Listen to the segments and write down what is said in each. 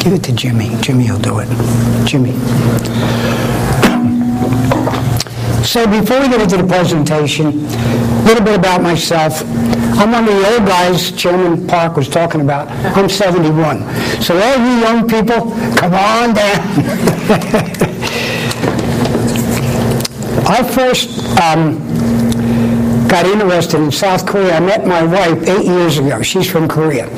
Give it to Jimmy. Jimmy will do it. Jimmy. So before we get into the presentation, a little bit about myself. I'm one of the old guys Chairman Park was talking about. I'm 71. So all you young people, come on down. I first got interested in South Korea. I met my wife 8 years ago. She's from Korea.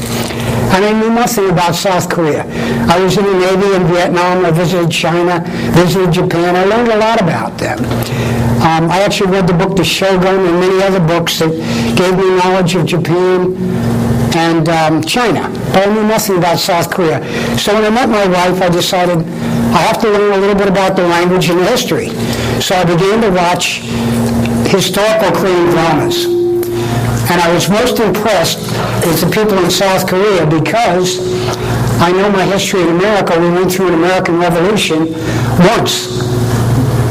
And I knew nothing about South Korea. I was in the Navy in Vietnam. I visited China, visited Japan. I learned a lot about them. I actually read the book The Shogun and many other books that gave me knowledge of Japan and China. But I knew nothing about South Korea. So when I met my wife, I decided I have to learn a little bit about the language and the history. So I began to watch historical Korean dramas. And I was most impressed with the people in South Korea because I know my history in America. We went through an American Revolution once.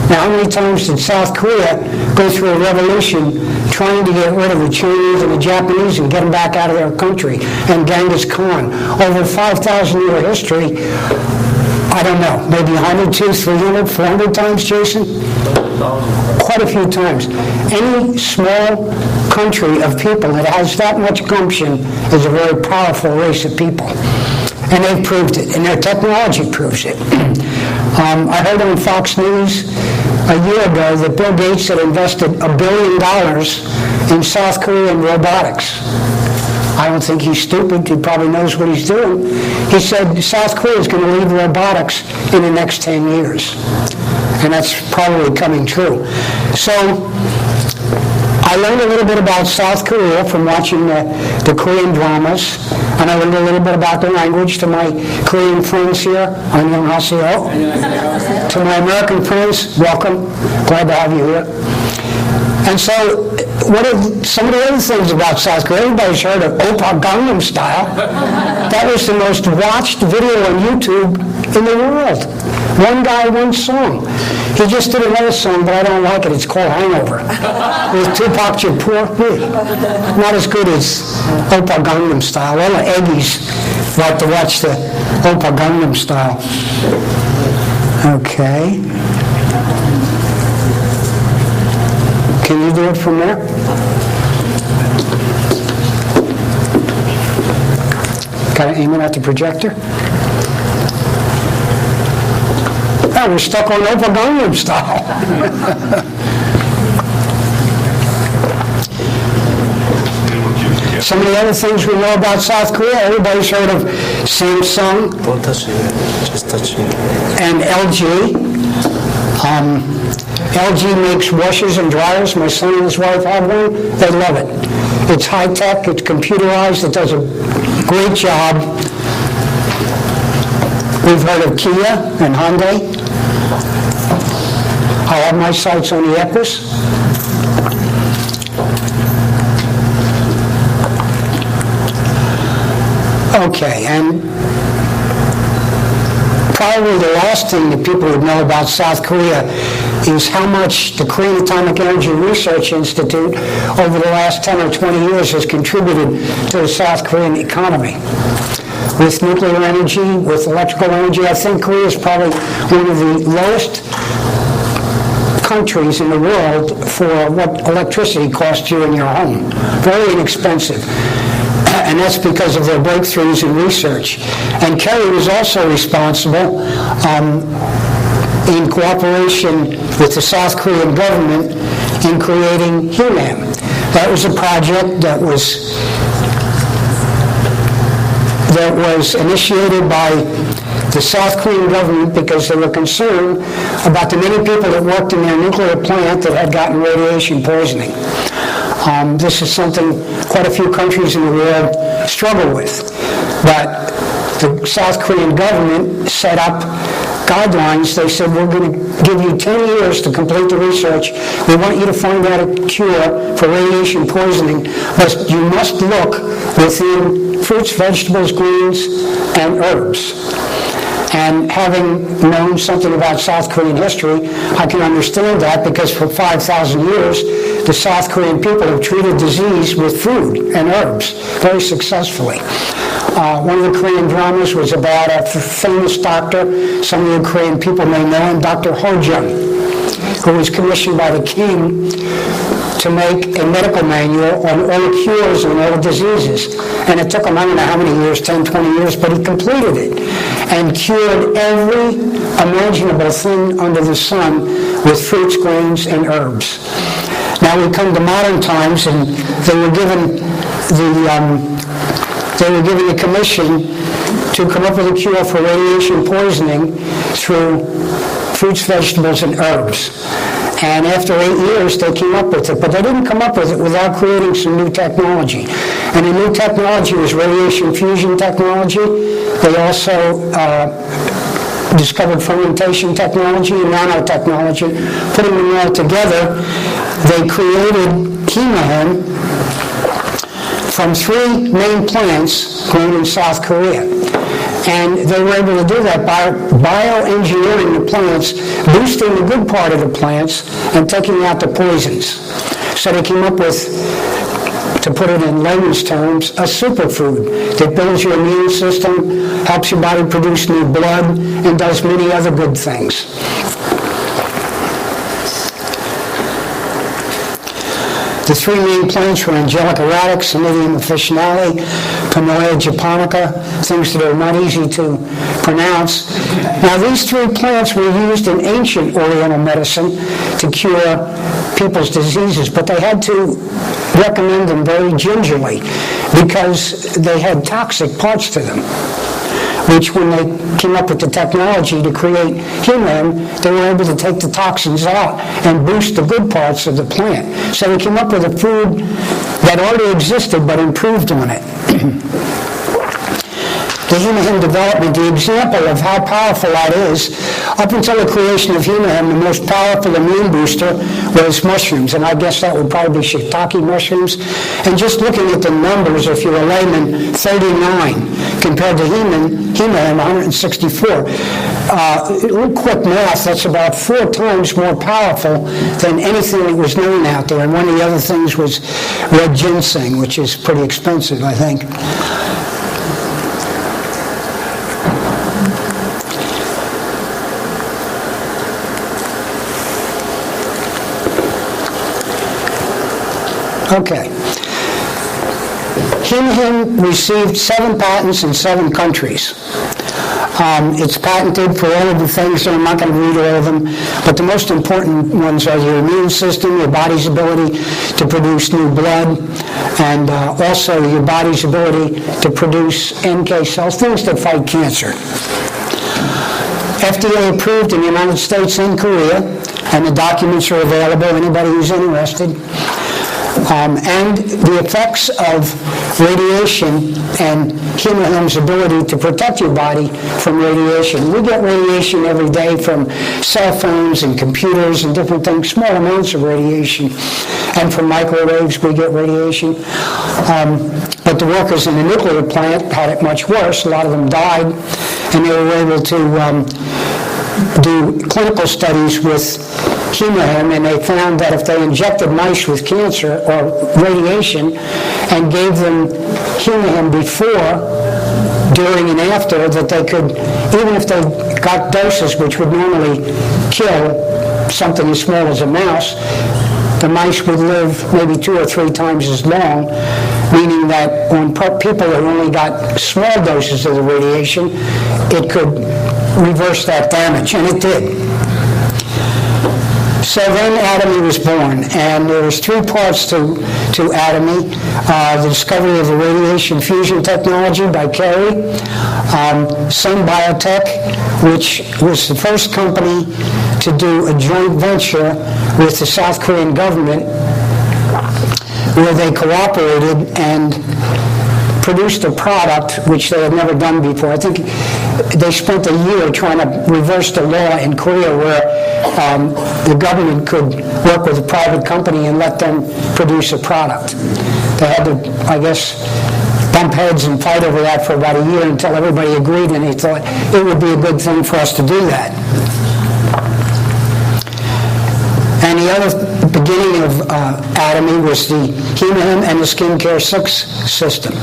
Now, how many times did South Korea go through a revolution trying to get rid of the Chinese and the Japanese and get them back out of their country? And Genghis Khan. Over 5,000-year history, I don't know, maybe 100, 200, 300, 400 times, Jason? Quite a few times. Any small country of people that has that much gumption is a very powerful race of people. And they've proved it, and their technology proves it. I heard on Fox News a year ago that Bill Gates had invested $1 billion in South Korean robotics. I don't think he's stupid. He probably knows what he's doing. He said South Korea is going to leave robotics in the next 10 years. And that's probably coming true. So I learned a little bit about South Korea from watching the Korean dramas, and I learned a little bit about the language to my Korean friends here. Annyeonghaseyo. To my American friends, welcome. Glad to have you here. And so, what are some of the other things about South Korea? Everybody's heard of Oppa Gangnam Style. That was the most watched video on YouTube in the world. One guy, one song. He just did another song, but I don't like it. It's called Hangover. With Tupac Shakur. Not as good as Oppa Gangnam Style. All the Aggies like to watch the Oppa Gangnam Style. Okay. Can you do it from there? Got to aim it at the projector? Oh, we're stuck on Oppa Gangnam Style. Some of the other things we know about South Korea, everybody's heard of Samsung. Don't touch it, just touch it. And LG. LG makes washers and dryers. My son and his wife have one. They love it. It's high-tech, it's computerized, it does a great job. We've heard of Kia and Hyundai. I have my sights on the Equus. Okay, and probably the last thing that people would know about South Korea is how much the Korean Atomic Energy Research Institute over the last 10 or 20 years has contributed to the South Korean economy. With nuclear energy, with electrical energy, I think Korea is probably one of the lowest countries in the world for what electricity costs you in your home. Very inexpensive. And that's because of their breakthroughs in research. And Kerry was also responsible in cooperation with the South Korean government in creating HUNAM. That was a project that was initiated by the South Korean government because they were concerned about the many people that worked in their nuclear plant that had gotten radiation poisoning. This is something quite a few countries in the world struggle with. But the South Korean government set up guidelines. They said, we're going to give you 10 years to complete the research. We want you to find out a cure for radiation poisoning, but you must look within fruits, vegetables, greens, and herbs. And having known something about South Korean history, I can understand that because for 5,000 years, the South Korean people have treated disease with food and herbs very successfully. One of the Korean dramas was about a famous doctor. Some of you Korean people may know him, Dr. Ho-jung, who was commissioned by the king to make a medical manual on all the cures and all the diseases. And it took him, I don't know how many years, 10, 20 years, but he completed it and cured every imaginable thing under the sun with fruits, grains, and herbs. Now we come to modern times, and they were given the commission to come up with a cure for radiation poisoning through fruits, vegetables, and herbs. And after 8 years, they came up with it. But they didn't come up with it without creating some new technology. And the new technology was radiation fusion technology. They also discovered fermentation technology and nanotechnology. Putting them all together, they created Hemahem from 3 main plants grown in South Korea. And they were able to do that by bioengineering the plants, boosting the good part of the plants, and taking out the poisons. So they came up with, to put it in layman's terms, a superfood that builds your immune system, helps your body produce new blood, and does many other good things. The 3 main plants were Angelica radix, Conidium officinale, Panoia japonica, things that are not easy to pronounce. Now these 3 plants were used in ancient Oriental medicine to cure people's diseases, but they had to recommend them very gingerly because they had toxic parts to them, which when they came up with the technology to create Hemahem, they were able to take the toxins out and boost the good parts of the plant. So they came up with a food that already existed but improved on it. The Hemahem development, the example of how powerful that is, up until the creation of Hemahem, the most powerful immune booster was mushrooms, and I guess that would probably be shiitake mushrooms. And just looking at the numbers, if you're a layman, 39 compared to Hemahem, 164. Quick math, that's about 4 times more powerful than anything that was known out there. And one of the other things was red ginseng, which is pretty expensive, I think. Okay. Hemahem received 7 patents in 7 countries. It's patented for all of the things, and I'm not going to read all of them, but the most important ones are your immune system, your body's ability to produce new blood, and also your body's ability to produce NK cells, things that fight cancer. FDA approved in the United States and Korea, and the documents are available, anybody who's interested. And the effects of radiation and Hemahem's ability to protect your body from radiation. We get radiation every day from cell phones and computers and different things, small amounts of radiation. And from microwaves we get radiation. But the workers in the nuclear plant had it much worse. A lot of them died, and they were able to do clinical studies with Hemahem, and they found that if they injected mice with cancer or radiation and gave them Hemahem before, during, and after, that they could, even if they got doses which would normally kill something as small as a mouse, the mice would live maybe 2 or 3 times as long, meaning that on people that only got small doses of the radiation, it could reverse that damage, and it did. So then Atomy was born, and there was 3 parts to Atomy. The discovery of the radiation fusion technology by Carey, Sun Biotech, which was the first company to do a joint venture with the South Korean government, where they cooperated and produced a product which they had never done before. I think they spent a year trying to reverse the law in Korea where the government could work with a private company and let them produce a product. They had to, I guess, bump heads and fight over that for about a year until everybody agreed, and they thought it would be a good thing for us to do that. And the the other beginning of Atomy was the Heme and the Skincare 6 system.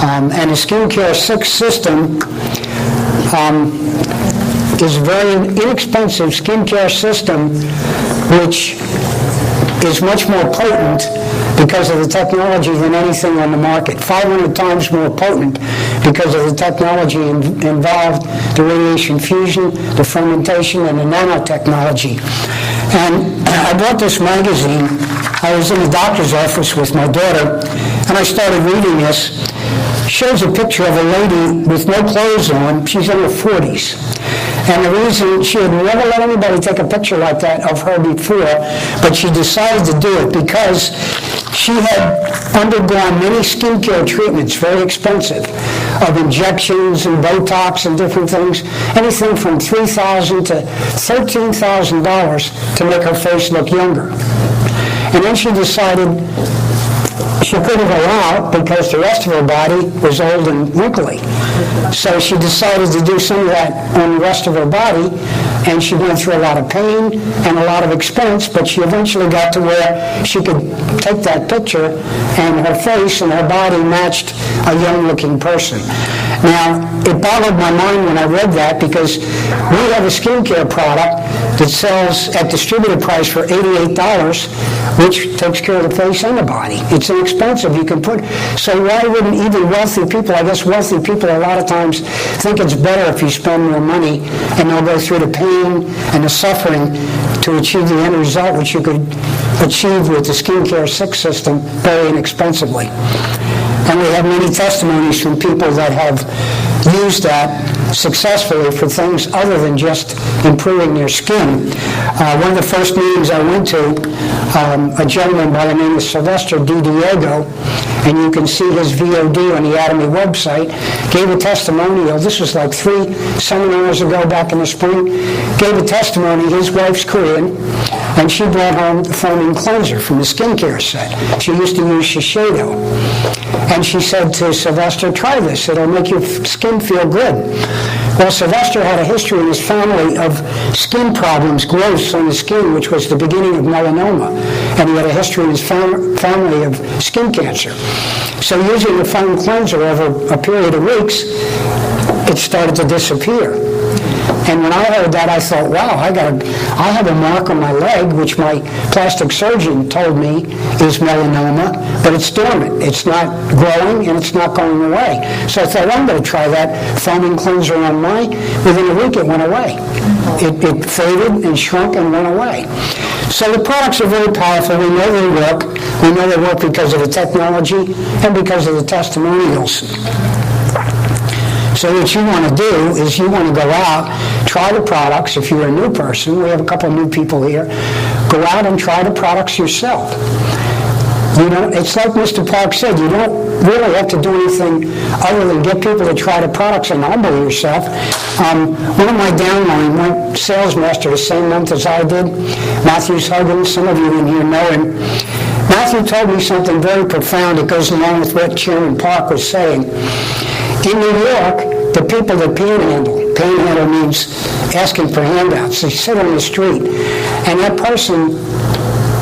And the Skincare 6 system is a very inexpensive skincare system, which is much more potent because of the technology than anything on the market. 500 times more potent because of the technology involved, the radiation fusion, the fermentation, and the nanotechnology. And I bought this magazine. I was in the doctor's office with my daughter, and I started reading this. It shows a picture of a lady with no clothes on. She's in her 40s. And the reason, she had never let anybody take a picture like that of her before, but she decided to do it because she had undergone many skincare treatments, very expensive, of injections and Botox and different things, anything from $3,000 to $13,000 to make her face look younger. And then she decided she couldn't go out because the rest of her body was old and wrinkly. So she decided to do some of that on the rest of her body, and she went through a lot of pain and a lot of expense, but she eventually got to where she could take that picture and her face and her body matched a young-looking person. Now, it boggled my mind when I read that because we have a skincare product that sells at distributor price for $88, which takes care of the face and the body. It's inexpensive. You can put, so why wouldn't even wealthy people, I guess wealthy people a lot of times think it's better if you spend more money and they'll go through the pain and the suffering to achieve the end result, which you could achieve with the Skincare 6 system very inexpensively. And we have many testimonies from people that have used that successfully for things other than just improving their skin. One of the first meetings I went to, a gentleman by the name of Sylvester Di Diego, and you can see his VOD on the Atomy website, gave a testimonial. This was like 3 seminars ago back in the spring. Gave a testimony. His wife's Korean, and she brought home the foaming cleanser from the skincare set. She used to use Shiseido. And she said to Sylvester, try this. It'll make your skin feel good. Well, Sylvester had a history in his family of skin problems, growths on the skin, which was the beginning of melanoma. And he had a history in his family of skin cancer. So using the foam cleanser over a period of weeks, it started to disappear. And when I heard that, I thought, wow, I have a mark on my leg, which my plastic surgeon told me is melanoma, but it's dormant. It's not growing, and it's not going away. So I thought, well, I'm going to try that foaming cleanser on mine. Within a week, it went away. It faded and shrunk and went away. So the products are very powerful. We know they work. We know they work because of the technology and because of the testimonials. So what you want to do is you want to go out, try the products. If you're a new person, we have a couple of new people here, go out and try the products yourself. You know, it's like Mr. Park said, you don't really have to do anything other than get people to try the products and humble yourself. One of my downline went sales master the same month as I did, Matthews Huggins. Some of you in here know him. Matthew told me something very profound that goes along with what Chairman Park was saying. In New York, the people that panhandle means asking for handouts. They sit on the street, and that person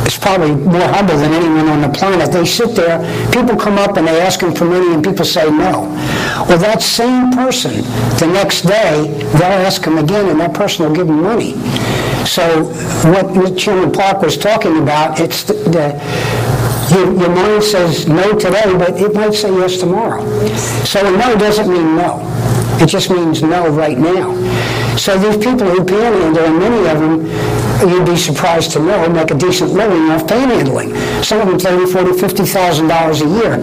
is probably more humble than anyone on the planet. They sit there, people come up and they ask them for money, and people say no. Well, that same person, the next day, they'll ask them again, and that person will give them money. So what Chairman Park was talking about, it's your mind says no today, but it might say yes tomorrow. So a no doesn't mean no. It just means no right now. So these people who panhandle, and many of them, you'd be surprised to know, make a decent living off panhandling. Some of them $30,000, $40,000, $50,000 a year.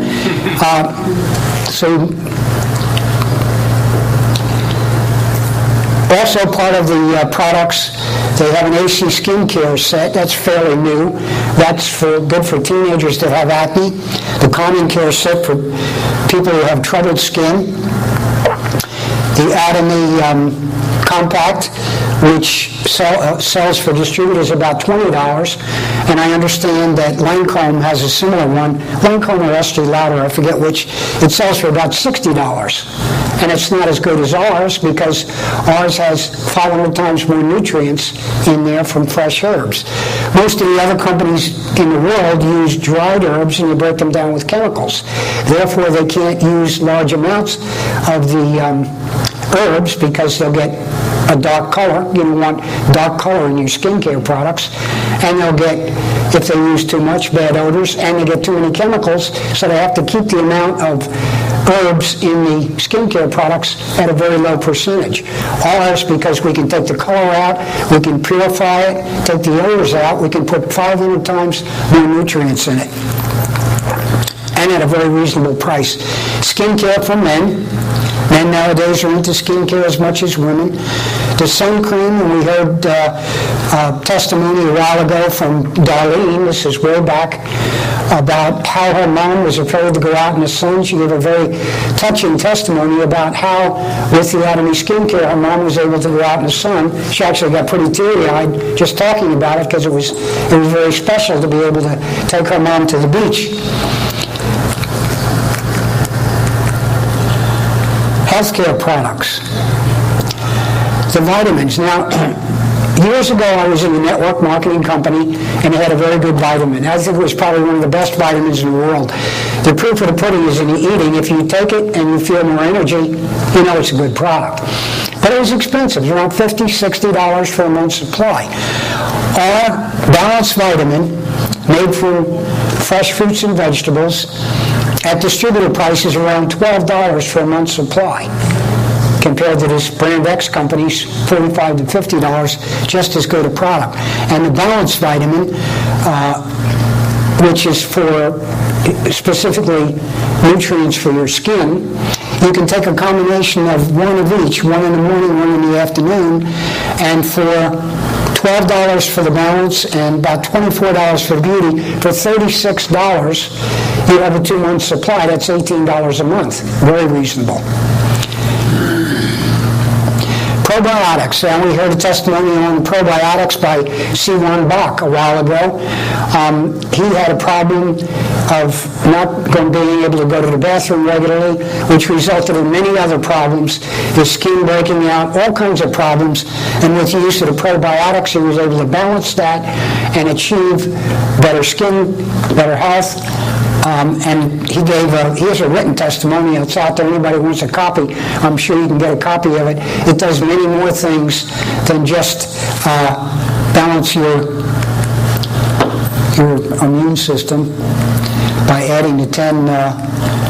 Also part of the products, they have an AC skincare set. That's fairly new. That's good for teenagers that have acne. The calming care set for people who have troubled skin. The Atomy Compact, which sells for distributors about $20, and I understand that Lancome has a similar one. Lancome or Estee Lauder, I forget which, it sells for about $60. And it's not as good as ours because ours has 500 times more nutrients in there from fresh herbs. Most of the other companies in the world use dried herbs and you break them down with chemicals. Therefore, they can't use large amounts of the herbs because they'll get a dark color. You don't want dark color in your skincare products. And they'll get, if they use too much, bad odors, and they get too many chemicals, so they have to keep the amount of herbs in the skincare products at a very low percentage. Ours, because we can take the color out, we can purify it, take the odors out, we can put 500 times more nutrients in it, and at a very reasonable price. Skincare for men. Men nowadays are into skincare as much as women. The sun cream, and we heard testimony a while ago from Darlene, this is way back, about how her mom was afraid to go out in the sun. She gave a very touching testimony about how, with the Atomy skincare, her mom was able to go out in the sun. She actually got pretty teary-eyed just talking about it because it was very special to be able to take her mom to the beach. Healthcare products. The vitamins. Now, years ago I was in a network marketing company and they had a very good vitamin. I think it was probably one of the best vitamins in the world. The proof of the pudding is in the eating. If you take it and you feel more energy, you know it's a good product. But it was expensive, around $50, $60 for a month's supply. Our balanced vitamin, made from fresh fruits and vegetables, at distributor prices around $12 for a month's supply, compared to this brand X company's $45 to $50, just as good a product. And the balanced vitamin, which is for specifically nutrients for your skin, you can take a combination of one of each, one in the morning, one in the afternoon, and for $12 for the balance and about $24 for the beauty, for $36, you have a 2-month supply. That's $18 a month. Very reasonable. Probiotics. And we heard a testimony on probiotics by C1 Bach a while ago. He had a problem of not being able to go to the bathroom regularly, which resulted in many other problems, his skin breaking out, all kinds of problems. And with the use of the probiotics, he was able to balance that and achieve better skin, better health. And he has a written testimony. It's out there. Anybody wants a copy, I'm sure you can get a copy of it. It does many more things than just balance your immune system by adding the 10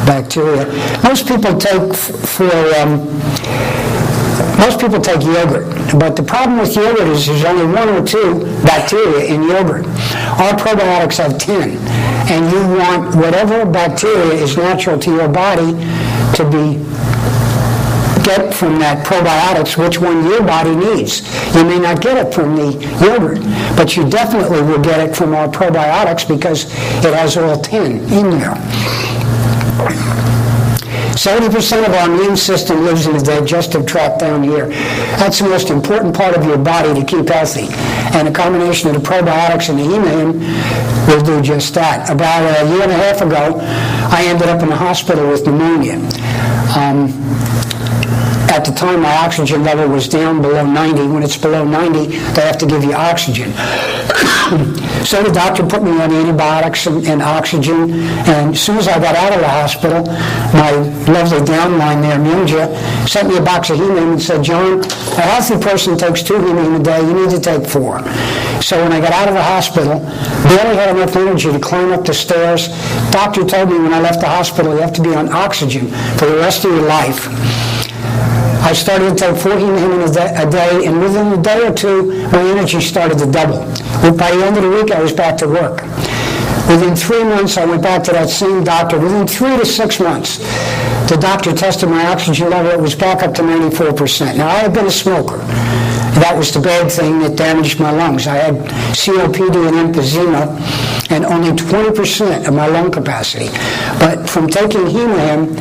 bacteria. Most people take yogurt, but the problem with yogurt is there's only 1 or 2 bacteria in yogurt. Our probiotics have 10, and you want whatever bacteria is natural to your body to get from that probiotics, which one your body needs. You may not get it from the yogurt, but you definitely will get it from our probiotics because it has all 10 in there. 70% of our immune system lives in the digestive tract down here. That's the most important part of your body to keep healthy. And a combination of the probiotics and the heme will do just that. About a year and a half ago, I ended up in the hospital with pneumonia. At the time, my oxygen level was down below 90. When it's below 90, they have to give you oxygen. So the doctor put me on antibiotics and oxygen, and as soon as I got out of the hospital, my lovely downline there, Ninja, sent me a box of heme and said, "John, a healthy person takes 2 heme a day. You need to take 4. So when I got out of the hospital, barely had enough energy to climb up the stairs. Doctor told me when I left the hospital, you have to be on oxygen for the rest of your life. I started to take 4 heme a day, and within a day or 2, my energy started to double. By the end of the week, I was back to work. Within 3 months, I went back to that same doctor. Within 3 to 6 months, the doctor tested my oxygen level. It was back up to 94%. Now, I had been a smoker. That was the bad thing that damaged my lungs. I had COPD and emphysema and only 20% of my lung capacity. But from taking Heme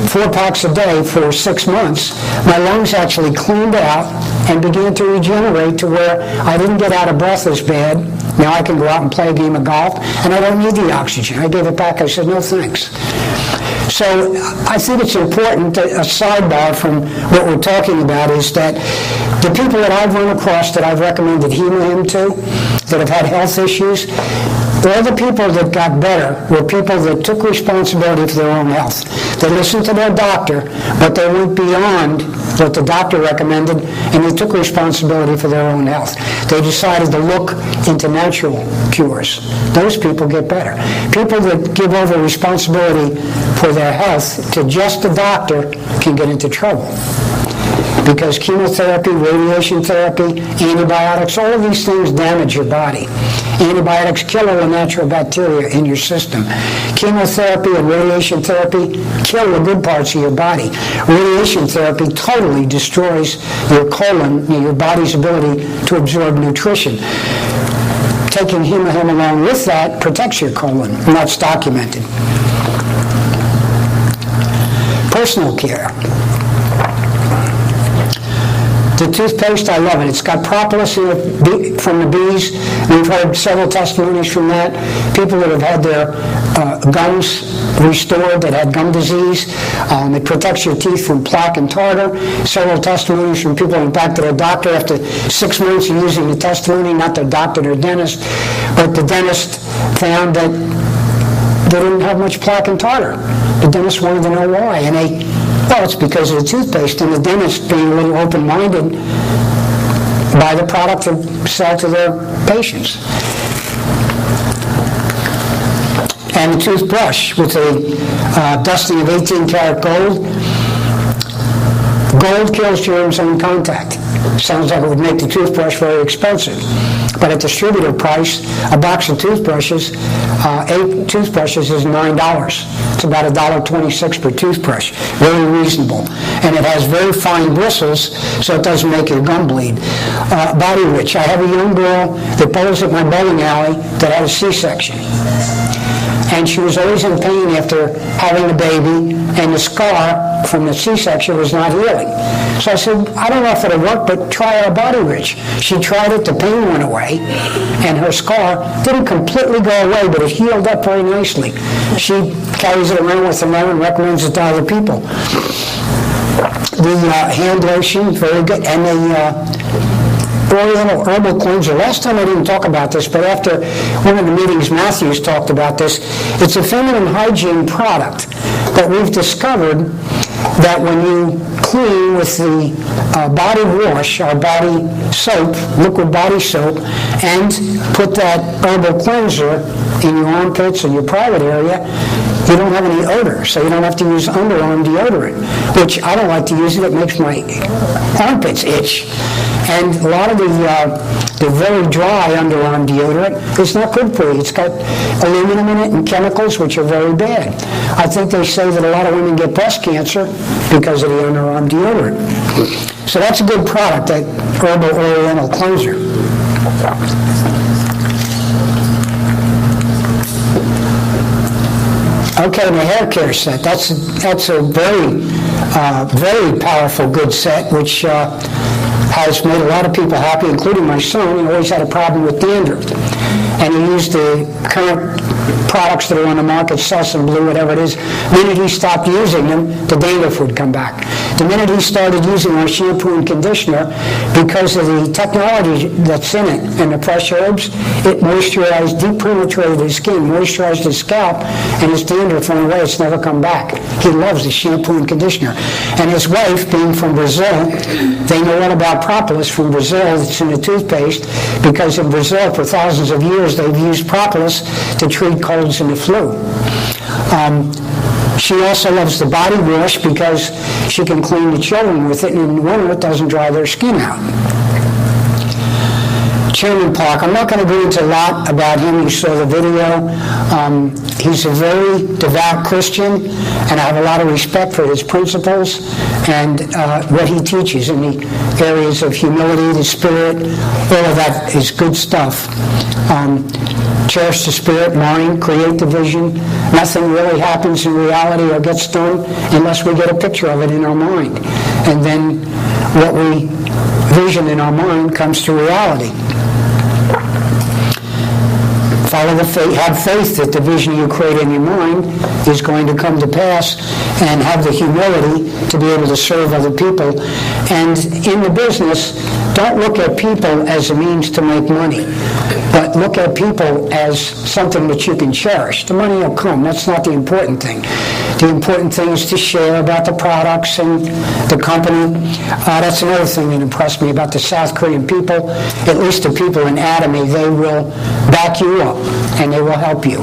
4 packs a day for 6 months, my lungs actually cleaned out and began to regenerate to where I didn't get out of breath as bad. Now I can go out and play a game of golf, and I don't need the oxygen. I gave it back. I said, no thanks. So I think it's important, a sidebar from what we're talking about, is that the people that I've run across that I've recommended Heme to, that have had health issues, all the people that got better were people that took responsibility for their own health. They listened to their doctor, but they went beyond what the doctor recommended, and they took responsibility for their own health. They decided to look into natural cures. Those people get better. People that give over responsibility for their health to just the doctor can get into trouble. Because chemotherapy, radiation therapy, antibiotics, all of these things damage your body. Antibiotics kill all the natural bacteria in your system. Chemotherapy and radiation therapy kill the good parts of your body. Radiation therapy totally destroys your colon, your body's ability to absorb nutrition. Taking Heme along with that protects your colon, and that's documented. Personal care. The toothpaste, I love it. It's got propolis in it from the bees. We've heard several testimonies from that. People that have had their gums restored, that had gum disease. It protects your teeth from plaque and tartar. Several testimonies from people who went back to their doctor after 6 months of using the testimony, not their doctor, their dentist, but the dentist found that they didn't have much plaque and tartar. The dentist wanted to know why, and it's because of the toothpaste, and the dentist being a little open-minded buy the product to sell to their patients. And the toothbrush with a dusting of 18-karat gold. Gold kills germs on contact. Sounds like it would make the toothbrush very expensive. But at distributor price, a box of toothbrushes, 8 toothbrushes is $9. It's about $1.26 per toothbrush. Very reasonable. And it has very fine bristles, so it doesn't make your gum bleed. Body Rich. I have a young girl that bowls at my bowling alley that had a C-section. And she was always in pain after having the baby, and the scar from the C-section was not healing. So I said, I don't know if it'll work, but try our Body Rich. She tried it, the pain went away, and her scar didn't completely go away, but it healed up very nicely. She carries it around with her now and recommends it to other people. The hand lotion, very good, and the Oriental Herbal Cleanser. Last time I didn't talk about this, but after one of the meetings Matthews talked about this. It's a feminine hygiene product that we've discovered that when you clean with the body wash, our body soap, liquid body soap, and put that herbal cleanser in your armpits and your private area, you don't have any odor, so you don't have to use underarm deodorant, which I don't like to use it. It makes my armpits itch. And a lot of the very dry underarm deodorant is not good for you. It's got aluminum in it and chemicals which are very bad. I think they say that a lot of women get breast cancer because of the underarm deodorant. So that's a good product, that Herbal Oriental Cleanser. Okay, the hair care set. That's a very, very powerful, good set, which has made a lot of people happy, including my son. He always had a problem with dandruff. And he used the current products that are on the market, Suss and Blue, whatever it is. The minute he stopped using them, the dandruff would come back. The minute he started using our shampoo and conditioner, because of the technology that's in it and the fresh herbs, it moisturized, deep penetrated his skin, moisturized his scalp, and his dandruff went away. It's never come back. He loves the shampoo and conditioner. And his wife, being from Brazil, they know all about propolis from Brazil. It's in the toothpaste, because in Brazil, for thousands of years, they've used propolis to treat colds and the flu. She also loves the body wash because she can clean the children with it, and in the winter it doesn't dry their skin out. Chairman Park, I'm not going to go into a lot about him. You saw the video. He's a very devout Christian, and I have a lot of respect for his principles and what he teaches in the areas of humility, the spirit. All of that is good stuff. cherish the spirit, mind, create the vision. Nothing really happens in reality or gets done unless we get a picture of it in our mind. And then what we vision in our mind comes to reality. Follow the faith, have faith that the vision you create in your mind is going to come to pass, and have the humility to be able to serve other people. And in the business, don't look at people as a means to make money, but look at people as something that you can cherish. The money will come. That's not the important thing. The important thing is to share about the products and the company. That's another thing that impressed me about the South Korean people. At least the people in Atomy, they will back you up and they will help you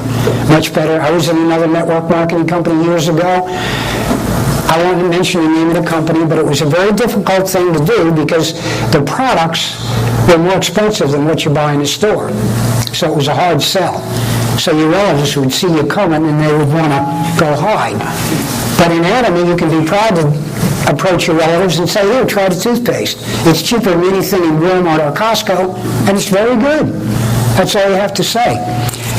much better. I was in another network marketing company years ago. I won't mention the name of the company, but it was a very difficult thing to do because the products were more expensive than what you buy in the store. So it was a hard sell. So your relatives would see you coming and they would want to go hide. But in Atomy, you can be proud to approach your relatives and say, here, try the toothpaste. It's cheaper than anything in Walmart or Costco, and it's very good. That's all you have to say.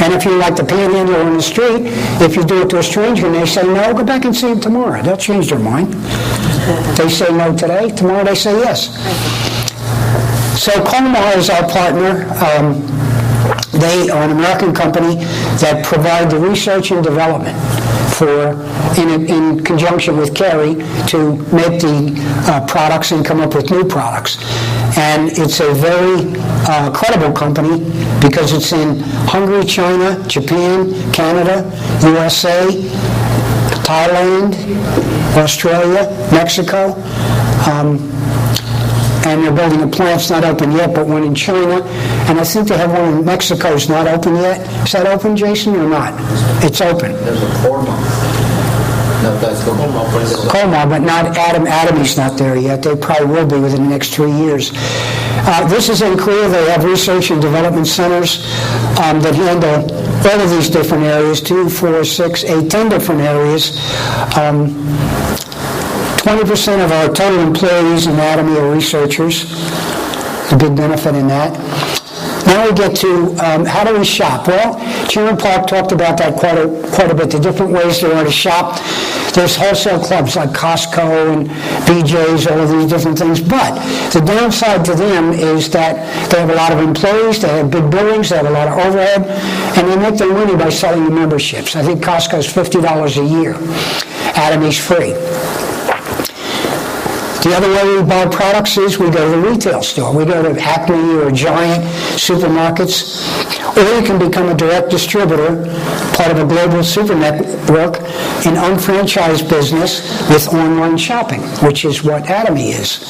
And if you're like the panhandler on the street, if you do it to a stranger and they say no, go back and see them tomorrow. They'll change their mind. They say no today, tomorrow they say yes. So Colmar is our partner. They are an American company that provide the research and development in conjunction with Kerry to make the products and come up with new products. And it's a very credible company because it's in Hungary, China, Japan, Canada, USA, Thailand, Australia, Mexico. And they're building a plant. It's not open yet, but one in China. And I think they have one in Mexico. It's not open yet. Is that open, Jason, or not? It's open. There's a Colmar. No, that's Colmar, but not Atomy's not there yet. They probably will be within the next 3 years. This is in Korea. They have research and development centers that handle all of these different areas, 2, 4, 6, 8, 10 different areas. 20% of our total employees in Atomy are researchers. A big benefit in that. Now we get to how do we shop? Well, Chairman Park talked about that quite a bit, the different ways there are to shop. There's wholesale clubs like Costco and BJ's, all of these different things. But the downside to them is that they have a lot of employees, they have big buildings, they have a lot of overhead, and they make their money by selling the memberships. I think Costco's $50 a year. Atomy's free. The other way we buy products is we go to the retail store. We go to Acme or Giant supermarkets, or you can become a direct distributor, part of a global super network, an unfranchised business with online shopping, which is what Atomy is.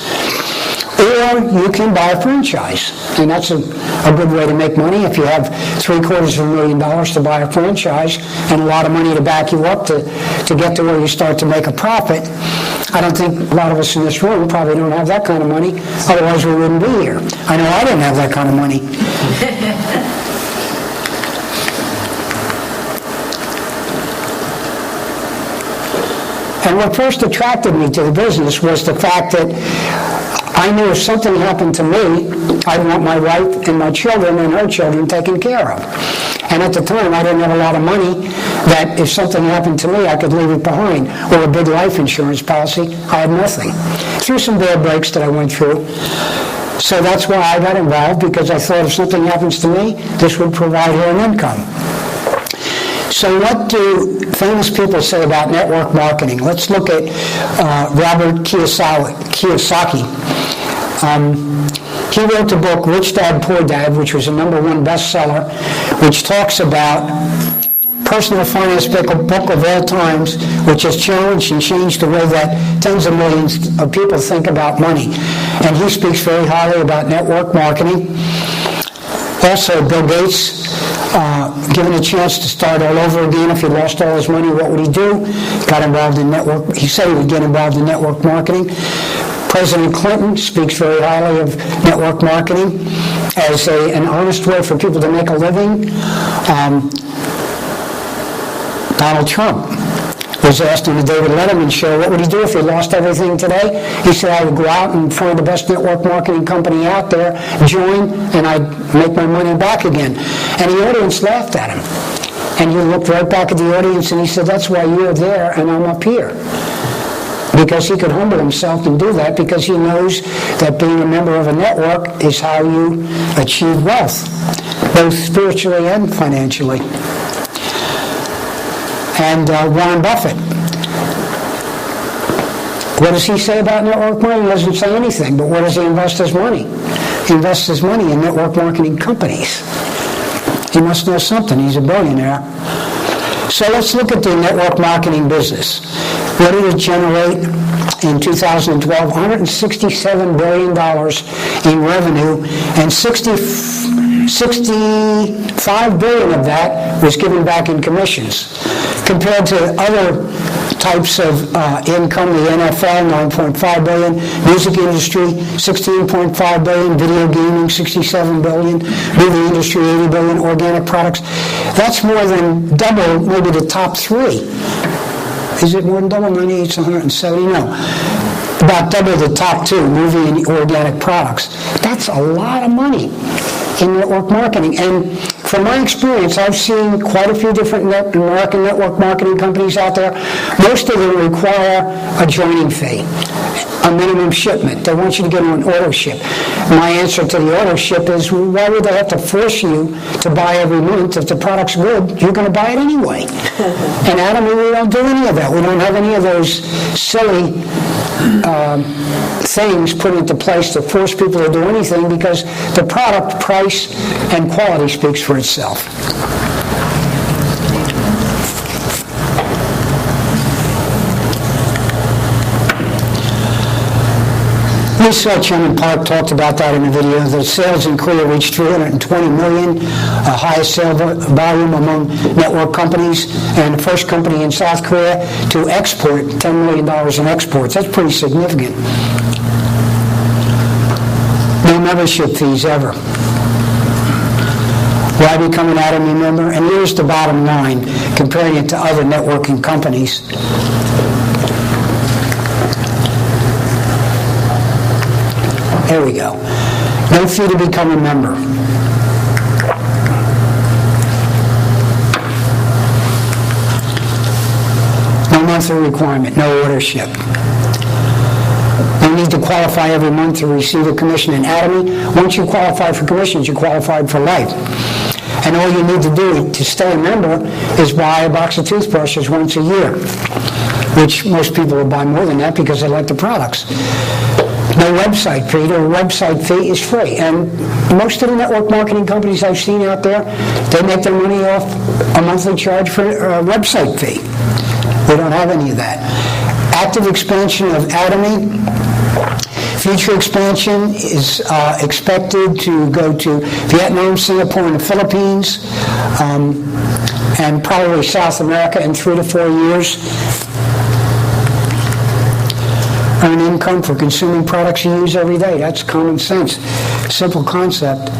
Or you can buy a franchise, and that's a good way to make money. If you have $750,000 to buy a franchise and a lot of money to back you up to get to where you start to make a profit, I don't think a lot of us in this room probably don't have that kind of money, otherwise we wouldn't be here. I know I didn't have that kind of money. And what first attracted me to the business was the fact that I knew if something happened to me, I'd want my wife and my children and her children taken care of. And at the time, I didn't have a lot of money that if something happened to me, I could leave it behind. Or a big life insurance policy, I had nothing. Through some bad breaks that I went through. So that's why I got involved, because I thought if something happens to me, this would provide her an income. So what do famous people say about network marketing? Let's look at Robert Kiyosaki. He wrote the book Rich Dad, Poor Dad, which was a #1 bestseller, which talks about personal finance book of all times, which has challenged and changed the way that tens of millions of people think about money. And he speaks very highly about network marketing. Also, Bill Gates, given a chance to start all over again, if he lost all his money, what would he do? Got involved in network. He said he would get involved in network marketing. President Clinton speaks very highly of network marketing as an honest way for people to make a living. Donald Trump was asked on the David Letterman show, what would he do if he lost everything today? He said, I would go out and find the best network marketing company out there, join, and I'd make my money back again. And the audience laughed at him. And he looked right back at the audience and he said, that's why you're there and I'm up here. Because he could humble himself and do that because he knows that being a member of a network is how you achieve wealth, both spiritually and financially. And Warren Buffett, what does he say about network marketing? He doesn't say anything, but where does he invest his money? He invests his money in network marketing companies. He must know something. He's a billionaire. So let's look at the network marketing business. What did it generate in 2012? $167 billion in revenue, and $65 billion of that was given back in commissions. Compared to other types of income, the NFL, $9.5 billion, music industry, $16.5 billion, video gaming, $67 billion, movie industry, $80 billion, organic products. That's more than double maybe the top three. Is it more than double? 98 to 170? No. About double the top two, movie and organic products. That's a lot of money in network marketing. And from my experience, I've seen quite a few different American network marketing companies out there. Most of them require a joining fee, a minimum shipment. They want you to get on an auto ship. My answer to the auto ship is, well, why would they have to force you to buy every month? If the product's good, you're going to buy it anyway. And Adam, we don't do any of that. We don't have any of those silly things put into place to force people to do anything because the product, price, and quality speaks for itself. Research, Chairman Park talked about that in the video. The sales in Korea reached 320 million, highest sale volume among network companies, and the first company in South Korea to export $10 million in exports. That's pretty significant. No membership fees ever. Why become an Atomy member? And here's the bottom line, comparing it to other networking companies. There we go. No fee to become a member. No monthly requirement, no order ship. No need to qualify every month to receive a commission in Atomy. Once you qualify for commissions, you're qualified for life. And all you need to do to stay a member is buy a box of toothbrushes once a year, which most people will buy more than that because they like the products. No website fee. The website fee is free. And most of the network marketing companies I've seen out there, they make their money off a monthly charge for a website fee. They don't have any of that. Active expansion of Atomy. Future expansion is expected to go to Vietnam, Singapore, and the Philippines, and probably South America in 3 to 4 years. Earn income for consuming products you use every day. That's common sense. Simple concept.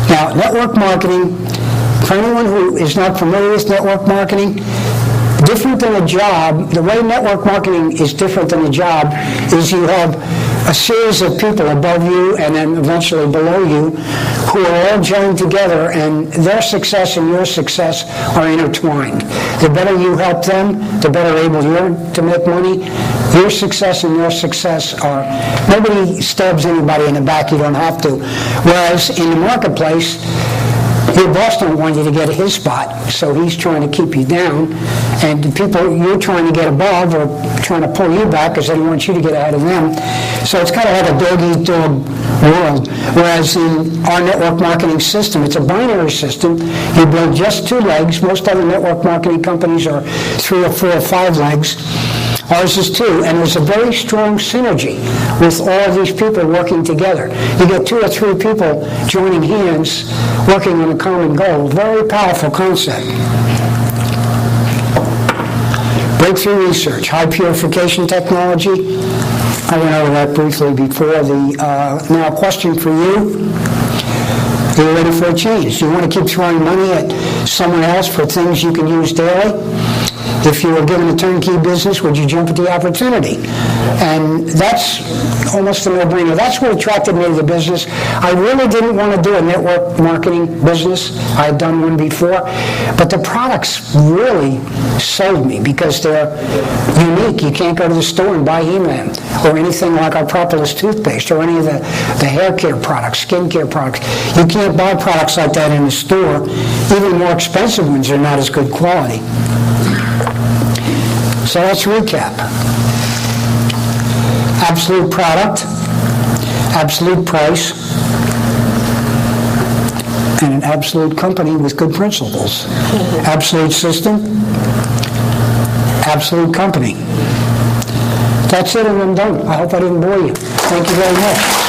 Now, network marketing, for anyone who is not familiar with network marketing, different than a job, the way network marketing is different than a job is you have a series of people above you and then eventually below you who are all joined together, and their success and your success are intertwined. The better you help them, the better able you're to make money. Your success and your success are, nobody stabs anybody in the back, you don't have to. Whereas in the marketplace, your boss don't want you to get his spot, so he's trying to keep you down, and the people you're trying to get above are trying to pull you back because they want you to get ahead of them. So it's kind of like a dog-eat-dog world, whereas in our network marketing system, it's a binary system. You build just 2 legs. Most other network marketing companies are 3 or 4 or 5 legs. Ours is 2, and there's a very strong synergy with all of these people working together. You get 2 or 3 people joining hands, working on a common goal. Very powerful concept. Breakthrough research, high purification technology. I went over that briefly before. Now a question for you. You're ready for a change. Do you want to keep throwing money at someone else for things you can use daily? If you were given a turnkey business, would you jump at the opportunity? And that's almost a no-brainer. That's what attracted me to the business. I really didn't want to do a network marketing business. I had done one before. But the products really sold me because they're unique. You can't go to the store and buy He-Man or anything like our Propolis toothpaste or any of the hair care products, skin care products. You can't buy products like that in the store. Even more expensive ones are not as good quality. So let's recap. Absolute product, absolute price, and an absolute company with good principles. Absolute system, absolute company. That's it, and I'm done. I hope I didn't bore you. Thank you very much.